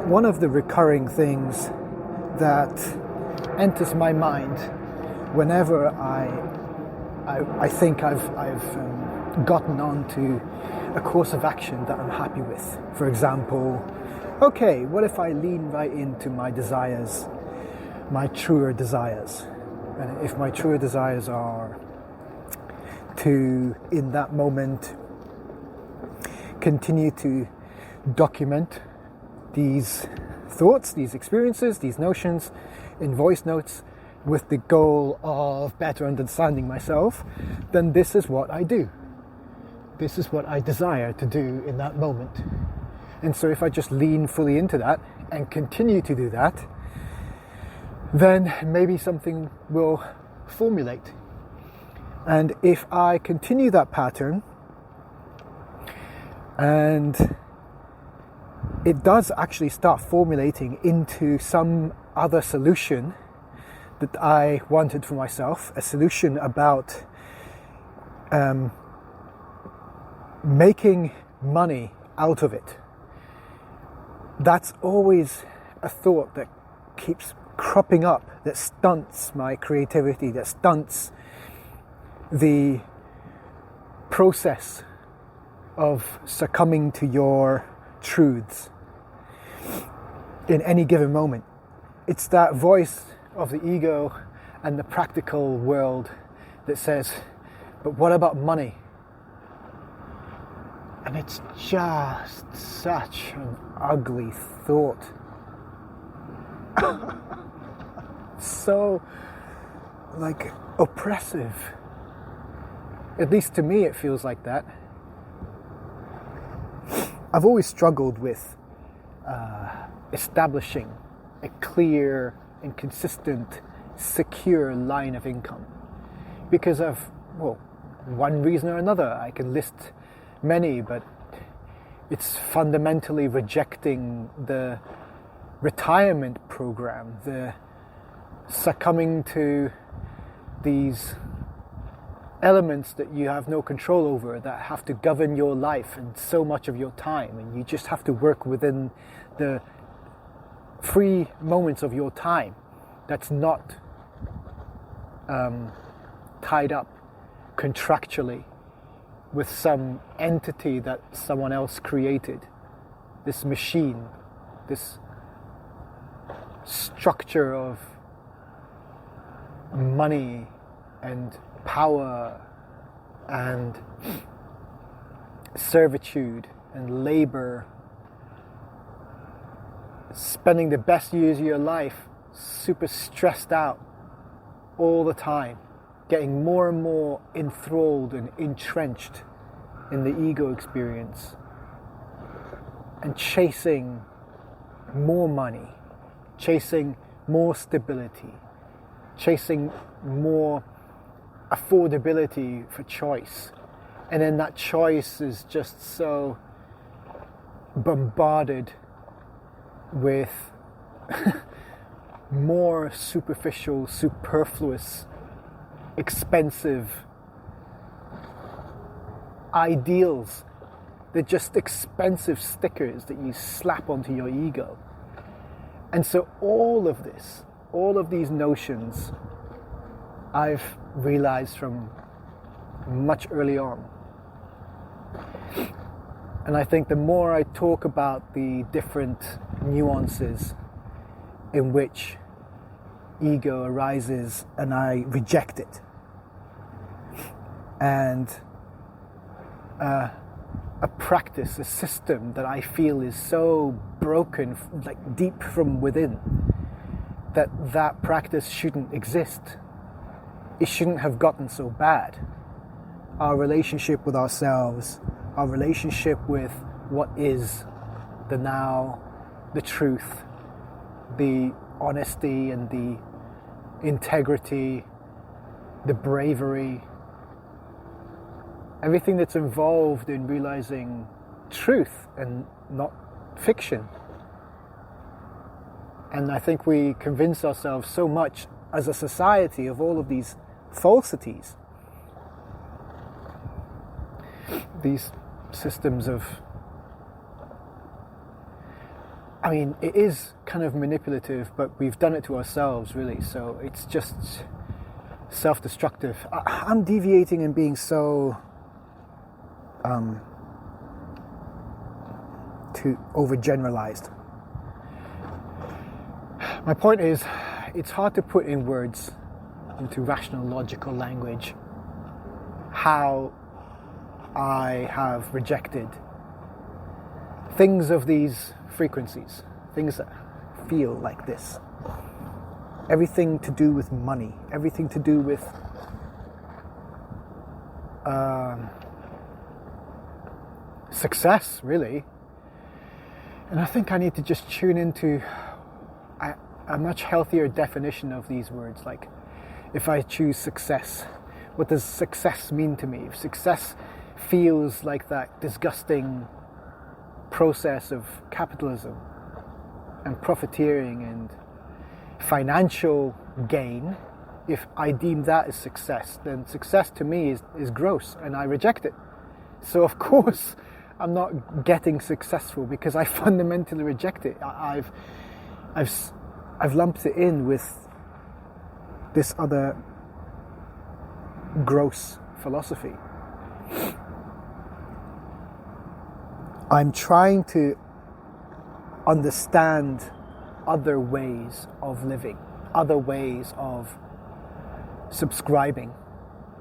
one of the recurring things that enters my mind whenever I think I've gotten onto a course of action that I'm happy with. For example, okay, what if I lean right into my desires, my truer desires? And if my truer desires are to, in that moment, continue to document these thoughts, these experiences, these notions in voice notes with the goal of better understanding myself, then this is what I do. This is what I desire to do in that moment. And so if I just lean fully into that and continue to do that, then maybe something will formulate. And if I continue that pattern and it does actually start formulating into some other solution that I wanted for myself, a solution about making money out of it, that's always a thought that keeps cropping up, that stunts my creativity, that stunts the process of succumbing to your truths in any given moment. It's that voice of the ego and the practical world that says, but what about money? And it's just such an ugly thought. So, like, oppressive. At least to me it feels like that. I've always struggled with establishing a clear and consistent, secure line of income. Because of, well, one reason or another. I can list many, but it's fundamentally rejecting the retirement program, the succumbing to these elements that you have no control over, that have to govern your life and so much of your time, and you just have to work within the free moments of your time that's not tied up contractually with some entity that someone else created, this machine, this structure of money and power and servitude and labor, spending the best years of your life super stressed out all the time, getting more and more enthralled and entrenched in the ego experience, and chasing more money, chasing more stability, chasing more affordability for choice. And then that choice is just so bombarded with more superficial, superfluous, expensive ideals. They're just expensive stickers that you slap onto your ego. And so all of this, all of these notions, I've realized from much early on. And I think the more I talk about the different nuances in which ego arises and I reject it, and a practice, a system that I feel is so broken, like deep from within, that practice shouldn't exist. It shouldn't have gotten so bad. Our relationship with ourselves, our relationship with what is the now, the truth, the honesty and the integrity, the bravery, everything that's involved in realizing truth and not fiction. And I think we convince ourselves so much as a society of all of these falsities, these systems of I mean, it is kind of manipulative, but we've done it to ourselves, really. So it's just self-destructive. I'm deviating and being so too overgeneralized. My point is, it's hard to put in words, into rational, logical language, how I have rejected things of these frequencies, things that feel like this. Everything to do with money, everything to do with success, really. And I think I need to just tune into a much healthier definition of these words. Like, if I choose success, what does success mean to me? If success feels like that disgusting process of capitalism and profiteering and financial gain, if I deem that as success, then success to me is gross and I reject it. So of course I'm not getting successful because I fundamentally reject it. I've lumped it in with this other gross philosophy. I'm trying to understand other ways of living, other ways of subscribing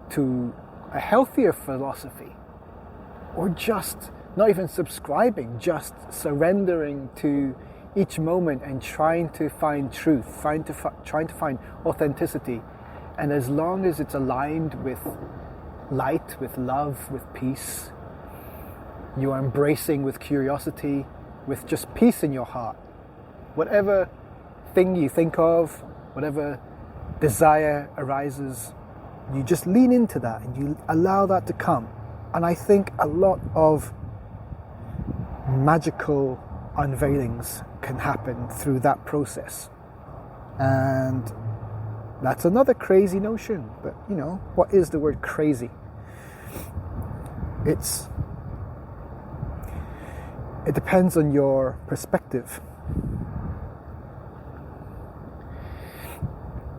to a healthier philosophy, or just not even subscribing, just surrendering to each moment and trying to find truth, trying to find authenticity. And as long as it's aligned with light, with love, with peace, you are embracing with curiosity, with just peace in your heart. Whatever thing you think of, whatever desire arises, you just lean into that and you allow that to come. And I think a lot of magical unveilings can happen through that process. And that's another crazy notion. But, you know, what is the word crazy? It depends on your perspective.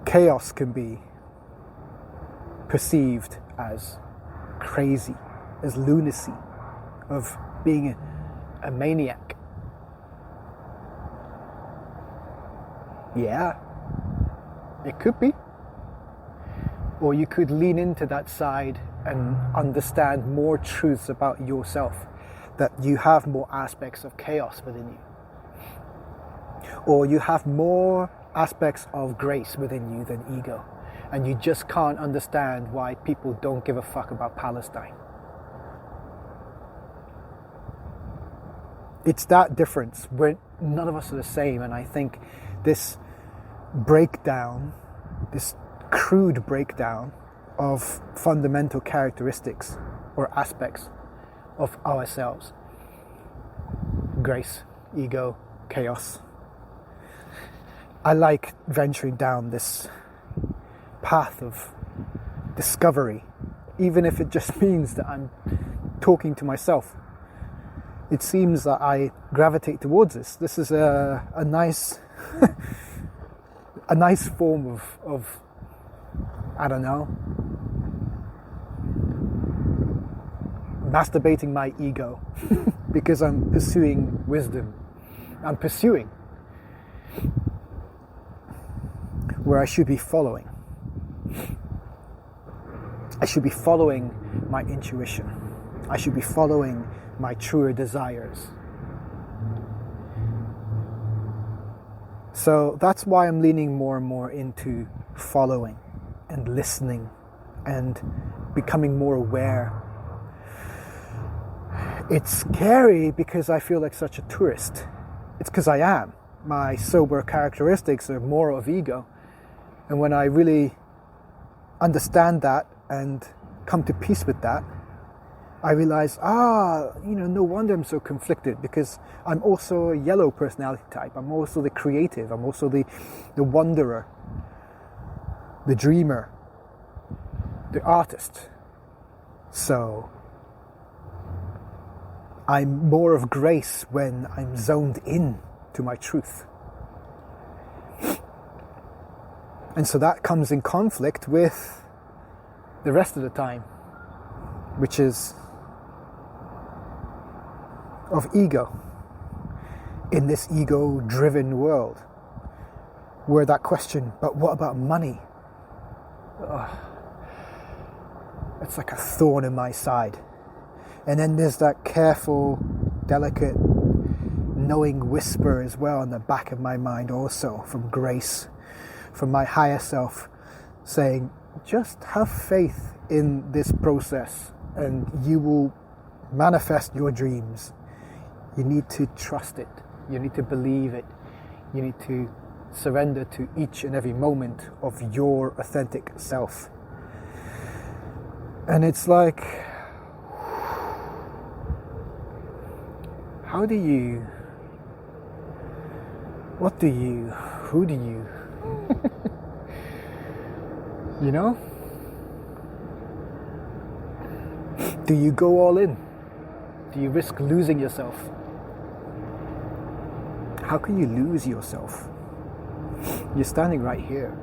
Chaos can be perceived as crazy, as lunacy, of being a maniac. Yeah, it could be. Or you could lean into that side and understand more truths about yourself, that you have more aspects of chaos within you. Or you have more aspects of grace within you than ego. And you just can't understand why people don't give a fuck about Palestine. It's that difference where none of us are the same. And I think this breakdown, this crude breakdown of fundamental characteristics or aspects of ourselves, grace, ego, chaos, I like venturing down this path of discovery, even if it just means that I'm talking to myself. It seems that I gravitate towards this. This is a nice a nice form of I don't know, masturbating my ego because I'm pursuing wisdom. I'm pursuing where I should be following. I should be following my intuition. I should be following my truer desires. So that's why I'm leaning more and more into following and listening and becoming more aware. It's scary because I feel like such a tourist. It's because I am. My sober characteristics are more of ego. And when I really understand that and come to peace with that, I realize, no wonder I'm so conflicted, because I'm also a yellow personality type. I'm also the creative. I'm also the wanderer, the dreamer, the artist. So I'm more of grace when I'm zoned in to my truth. And so that comes in conflict with the rest of the time, which is of ego, in this ego-driven world, where that question, but what about money? It's like a thorn in my side. And then there's that careful, delicate, knowing whisper as well in the back of my mind also, from grace, from my higher self, saying, just have faith in this process and you will manifest your dreams. You need to trust it. You need to believe it. You need to surrender to each and every moment of your authentic self. And it's like, who do you, you know? Do you go all in? Do you risk losing yourself? How can you lose yourself? You're standing right here.